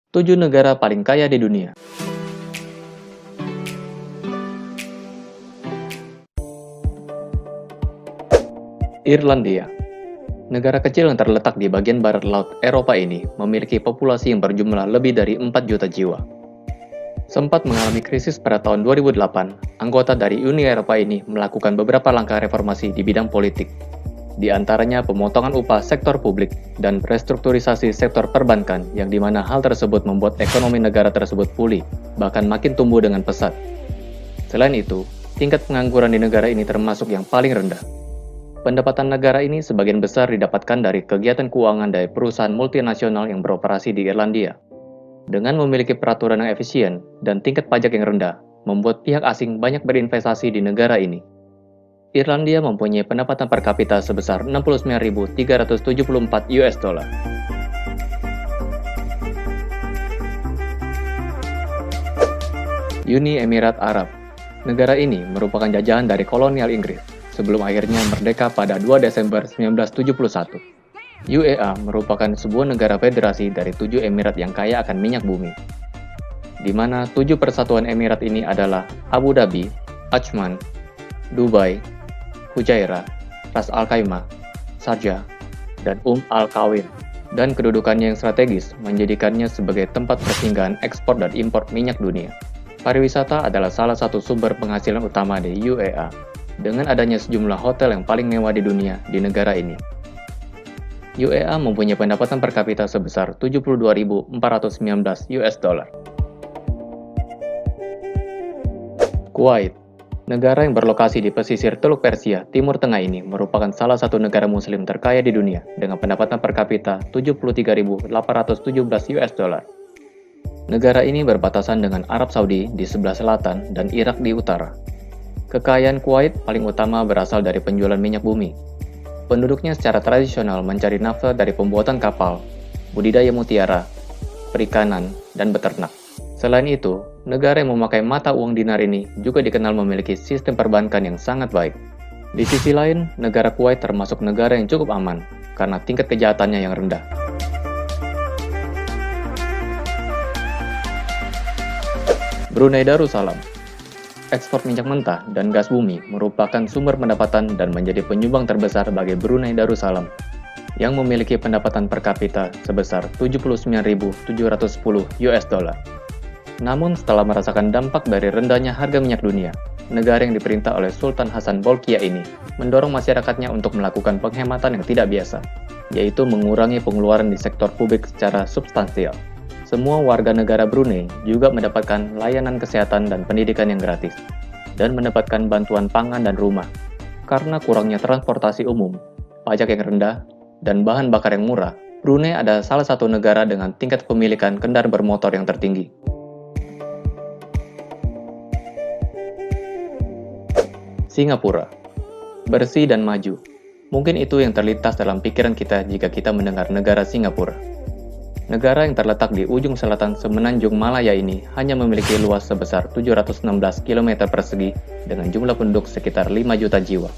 7 negara paling kaya di dunia. Irlandia. Negara kecil yang terletak di bagian barat laut Eropa ini memiliki populasi yang berjumlah lebih dari 4 juta jiwa. Sempat mengalami krisis pada tahun 2008, anggota dari Uni Eropa ini melakukan beberapa langkah reformasi di bidang politik. Di antaranya pemotongan upah sektor publik dan restrukturisasi sektor perbankan yang dimana hal tersebut membuat ekonomi negara tersebut pulih, bahkan makin tumbuh dengan pesat. Selain itu, tingkat pengangguran di negara ini termasuk yang paling rendah. Pendapatan negara ini sebagian besar didapatkan dari kegiatan keuangan dari perusahaan multinasional yang beroperasi di Irlandia. Dengan memiliki peraturan yang efisien dan tingkat pajak yang rendah, membuat pihak asing banyak berinvestasi di negara ini. Irlandia mempunyai pendapatan per kapita sebesar 69.374 US dollar. Uni Emirat Arab. Negara ini merupakan jajahan dari kolonial Inggris sebelum akhirnya merdeka pada 2 Desember 1971. UEA merupakan sebuah negara federasi dari 7 emirat yang kaya akan minyak bumi, di mana 7 persatuan emirat ini adalah Abu Dhabi, Ajman, Dubai, Fujairah, Ras Al Khaimah, Sharjah, dan Al Quwain, dan kedudukannya yang strategis menjadikannya sebagai tempat persinggahan ekspor dan impor minyak dunia. Pariwisata adalah salah satu sumber penghasilan utama di UEA, dengan adanya sejumlah hotel yang paling mewah di dunia di negara ini. UEA mempunyai pendapatan per kapita sebesar 72.419 US dollar. Kuwait. Negara yang berlokasi di pesisir Teluk Persia, Timur Tengah ini merupakan salah satu negara muslim terkaya di dunia dengan pendapatan per kapita 73.817 US dollar. Negara ini berbatasan dengan Arab Saudi di sebelah selatan dan Irak di utara. Kekayaan Kuwait paling utama berasal dari penjualan minyak bumi. Penduduknya secara tradisional mencari nafkah dari pembuatan kapal, budidaya mutiara, perikanan, dan beternak. Selain itu, negara yang memakai mata uang dinar ini juga dikenal memiliki sistem perbankan yang sangat baik. Di sisi lain, negara Kuwait termasuk negara yang cukup aman karena tingkat kejahatannya yang rendah. Brunei Darussalam. Ekspor minyak mentah dan gas bumi merupakan sumber pendapatan dan menjadi penyumbang terbesar bagi Brunei Darussalam, yang memiliki pendapatan per kapita sebesar 79.710 US dollar. Namun setelah merasakan dampak dari rendahnya harga minyak dunia, negara yang diperintah oleh Sultan Hasan Bolkiah ini mendorong masyarakatnya untuk melakukan penghematan yang tidak biasa, yaitu mengurangi pengeluaran di sektor publik secara substansial. Semua warga negara Brunei juga mendapatkan layanan kesehatan dan pendidikan yang gratis, dan mendapatkan bantuan pangan dan rumah. Karena kurangnya transportasi umum, pajak yang rendah, dan bahan bakar yang murah, Brunei adalah salah satu negara dengan tingkat kepemilikan kendaraan bermotor yang tertinggi. Singapura. Bersih dan maju. Mungkin itu yang terlintas dalam pikiran kita jika kita mendengar negara Singapura. Negara yang terletak di ujung selatan semenanjung Malaya ini hanya memiliki luas sebesar 716 km persegi dengan jumlah penduduk sekitar 5 juta jiwa.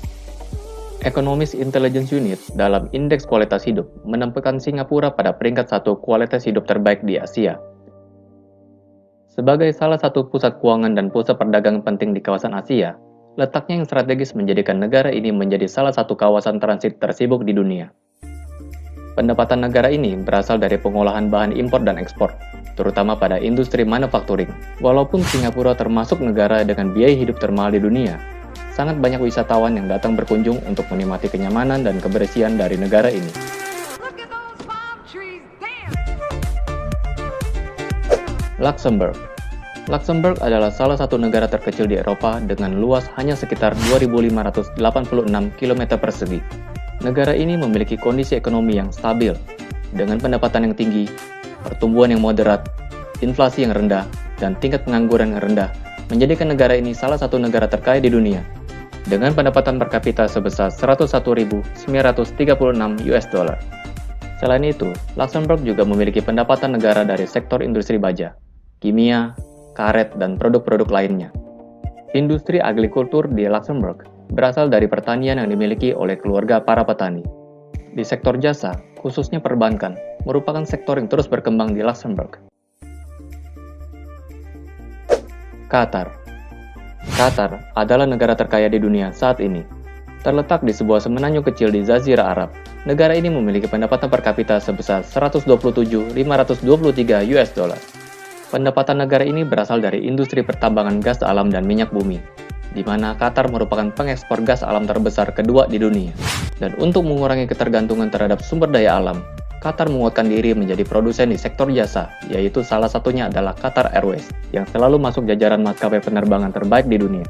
Economist Intelligence Unit dalam Indeks Kualitas Hidup menempatkan Singapura pada peringkat 1 kualitas hidup terbaik di Asia. Sebagai salah satu pusat keuangan dan pusat perdagangan penting di kawasan Asia, letaknya yang strategis menjadikan negara ini menjadi salah satu kawasan transit tersibuk di dunia. Pendapatan negara ini berasal dari pengolahan bahan impor dan ekspor, terutama pada industri manufacturing. Walaupun Singapura termasuk negara dengan biaya hidup termahal di dunia, sangat banyak wisatawan yang datang berkunjung untuk menikmati kenyamanan dan kebersihan dari negara ini. Luxembourg. Luxembourg adalah salah satu negara terkecil di Eropa dengan luas hanya sekitar 2.586 km persegi. Negara ini memiliki kondisi ekonomi yang stabil, dengan pendapatan yang tinggi, pertumbuhan yang moderat, inflasi yang rendah, dan tingkat pengangguran yang rendah, menjadikan negara ini salah satu negara terkaya di dunia, dengan pendapatan per kapita sebesar 101.936 US dollar. Selain itu, Luxembourg juga memiliki pendapatan negara dari sektor industri baja, kimia, karet, dan produk-produk lainnya. Industri agrikultur di Luxembourg berasal dari pertanian yang dimiliki oleh keluarga para petani. Di sektor jasa, khususnya perbankan, merupakan sektor yang terus berkembang di Luxembourg. Qatar. Qatar adalah negara terkaya di dunia saat ini. Terletak di sebuah semenanjung kecil di Jazirah Arab. Negara ini memiliki pendapatan per kapita sebesar 127.523 US dollar. Pendapatan negara ini berasal dari industri pertambangan gas alam dan minyak bumi, di mana Qatar merupakan pengekspor gas alam terbesar kedua di dunia. Dan untuk mengurangi ketergantungan terhadap sumber daya alam, Qatar menguatkan diri menjadi produsen di sektor jasa, yaitu salah satunya adalah Qatar Airways, yang selalu masuk jajaran maskapai penerbangan terbaik di dunia.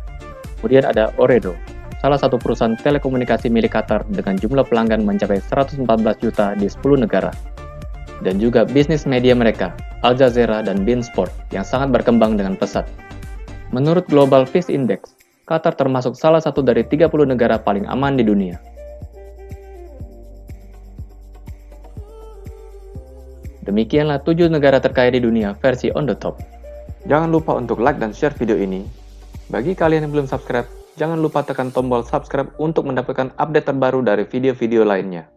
Kemudian ada Ooredoo, salah satu perusahaan telekomunikasi milik Qatar dengan jumlah pelanggan mencapai 114 juta di 10 negara. Dan juga bisnis media mereka, Al Jazeera dan beIN Sport, yang sangat berkembang dengan pesat. Menurut Global Peace Index, Qatar termasuk salah satu dari 30 negara paling aman di dunia. Demikianlah 7 negara terkaya di dunia versi on the top. Jangan lupa untuk like dan share video ini. Bagi kalian yang belum subscribe, jangan lupa tekan tombol subscribe untuk mendapatkan update terbaru dari video-video lainnya.